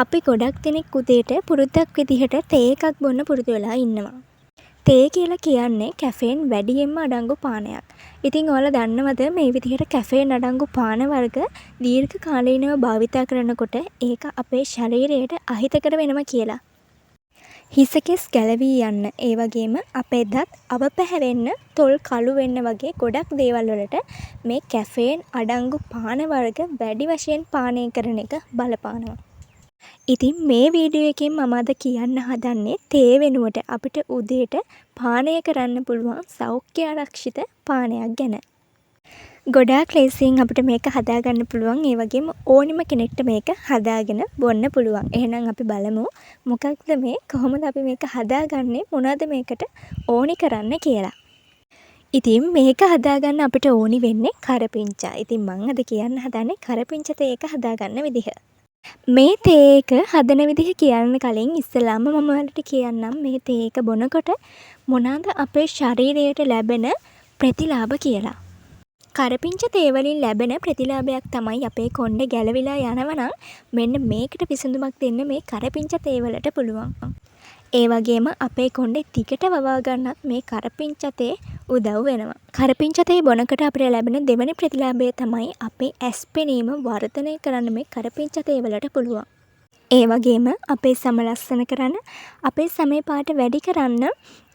අපි ගොඩක් දෙනෙක් උදේට පුරුද්දක් විදිහට තේ එකක් බොන්න පුරුදු වෙලා ඉන්නවා. තේ කියලා කියන්නේ කැෆේන් වැඩියෙන්ම අඩංගු පානයක්. ඉතින් ඔයාලා දන්නවද මේ විදිහට කැෆේන් අඩංගු පාන වර්ග දීර්ඝ කාලීනව භාවිතා කරනකොට ඒක අපේ ශරීරයට අහිතකර වෙනවා කියලා. හිසකෙස් ගැලවී යන්න, ඒ වගේම අපේ දත් අවපැහැවෙන්න, තොල් කළු වෙන්න වගේ ගොඩක් දේවල් වලට මේ කැෆේන් අඩංගු පාන වර්ග වැඩි වශයෙන් පානය කරන එක බලපානවා. ඉතින් මේ වීඩියෝ එකෙන් මම අද කියන්න හදන්නේ තේ වෙනුවට අපිට උදේට පානය කරන්න පුළුවන් සෞඛ්‍ය ආරක්ෂිත පානයක් ගැන. ගොඩාක් ලේසියෙන් අපිට මේක හදාගන්න පුළුවන්. ඒ වගේම ඕනිම කෙනෙක්ට මේක හදාගෙන බොන්න පුළුවන්. එහෙනම් අපි බලමු මොකක්ද මේ, කොහොමද අපි මේක හදාගන්නේ, මොනවද මේකට ඕනි කරන්න කියලා. ඉතින් මේක හදාගන්න අපිට ඕනි වෙන්නේ කරපිංචා. ඉතින් මම අද කියන්න හදන්නේ කරපිංචා තේ එක හදාගන්න විදිහ. මේ තේ එක හදන විදිහ කියන්න කලින් ඉස්සෙල්ලාම මම ඔයාලට කියන්නම් මේ තේ එක බොනකොට මොනවාද අපේ ශරීරයට ලැබෙන ප්‍රතිලාභ කියලා. කරපිංචා තේ වලින් ලැබෙන ප්‍රතිලාභයක් තමයි අපේ කොණ්ඩේ ගැලවිලා යනවා නම් මෙන්න මේකට විසඳුමක් දෙන්න මේ කරපිංචා තේ වලට පුළුවන්. ඒ වගේම අපේ කොණ්ඩේ දිගට වවා ගන්නත් මේ කරපිංචා තේ උදව් වෙනවා. කරපිංචා තේ බොනකොට අපිට ලැබෙන දෙවෙනි ප්‍රතිලාභය තමයි අපේ ඇස් පෙනීම වර්ධනය කරන්න මේ කරපිංචා තේ වලට පුළුවන්. ඒ වගේම අපේ සම ලස්සන කරන්න, අපේ සමේ පාට වැඩි කරන්න,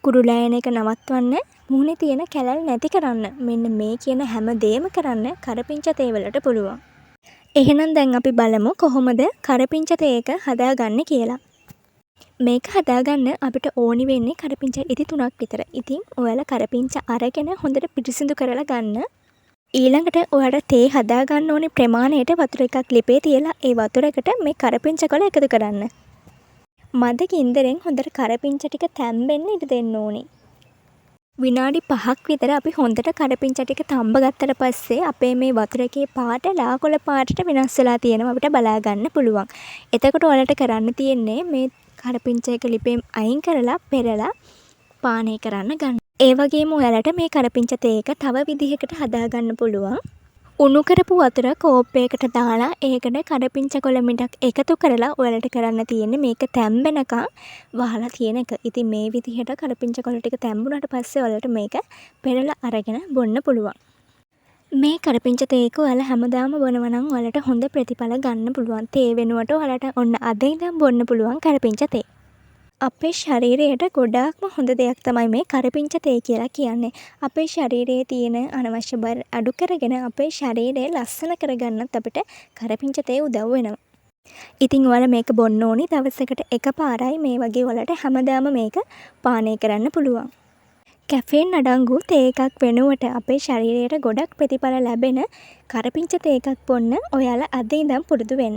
කුරුලා යන එක නවත්වන්න, මුහුණේ තියෙන කැලල් නැති කරන්න, මෙන්න මේ කියන හැම දෙයක්ම කරන්න කරපිංචා තේ වලට පුළුවන්. එහෙනම් දැන් අපි බලමු කොහොමද කරපිංචා තේ එක හදාගන්නේ කියලා. මේක හදාගන්න අපිට ඕනි වෙන්නේ කරපිංචා ඉති 3ක් විතර. ඉතින් ඔයාලා කරපිංචා අරගෙන හොඳට පිරිසිදු කරලා ගන්න. ඊළඟට ඔයාලට තේ හදාගන්න ඕනේ ප්‍රමාණයට වතුර එකක් ලිපේ තියලා ඒ වතුරකට මේ කරපිංචා කොළ එකතු කරන්න. මද ගින්දරෙන් හොඳට කරපිංචා ටික තැම්බෙන්න ඉඩ දෙන්න ඕනේ. විනාඩි 5ක් විතර අපි හොඳට කරපිංචා ටික තම්බ ගත්තට පස්සේ අපේ මේ වතුර එකේ පාට ලාකොළ පාටට වෙනස් වෙලා තියෙනවා අපිට බලා ගන්න පුළුවන්. එතකොට ඔයාලට කරන්න තියෙන්නේ මේ කරපිංචා එක ලිපෙන් අයින් කරලා පෙරලා පානය කරන්න ගන්න. ඒ වගේම ඔයාලට මේ කරපිංචා තේ එක තව විදිහකට හදාගන්න පුළුවන්. උණු කරපු වතුර කෝප්පයකට දාලා ඒකට කරපිංචා කොළ මිටක් එකතු කරලා ඔයාලට කරන්න තියෙන්නේ මේක තැම්බෙනකන් වහලා තියෙන එක. ඉතින් මේ විදිහට කරපිංචා කොළ ටික තැම්බුණාට පස්සේ ඔයාලට මේක පෙරලා අරගෙන බොන්න පුළුවන්. මේ කරපිංචා තේ එක ඔයාලා හැමදාම බොනවා නම් ඔයාලට හොඳ ප්‍රතිඵල ගන්න පුළුවන්. තේ වෙනුවට ඔයාලට ඔන්න අද ඉඳන් බොන්න පුළුවන් කරපිංචා තේ. අපේ ශරීරයට ගොඩාක්ම හොඳ දෙයක් තමයි මේ කරපිංචා තේ කියලා කියන්නේ. අපේ ශරීරයේ තියෙන අනවශ්‍ය බර අඩු කරගෙන අපේ ශරීරය ලස්සන කරගන්නත් අපිට කරපිංචා තේ උදව් වෙනවා. ඉතින් ඔයාලා මේක බොන්න ඕනි දවසකට එකපාරයි. මේ වගේ ඔයාලට හැමදාම මේක පානය කරන්න පුළුවන්. කැෆේන් අඩංගු තේ එකක් වෙනුවට අපේ ශරීරයට ගොඩක් ප්‍රතිඵල ලැබෙන කරපිංචා තේ එකක් බොන්න ඔයාලා අද ඉඳන් පුරුදු වෙන්න.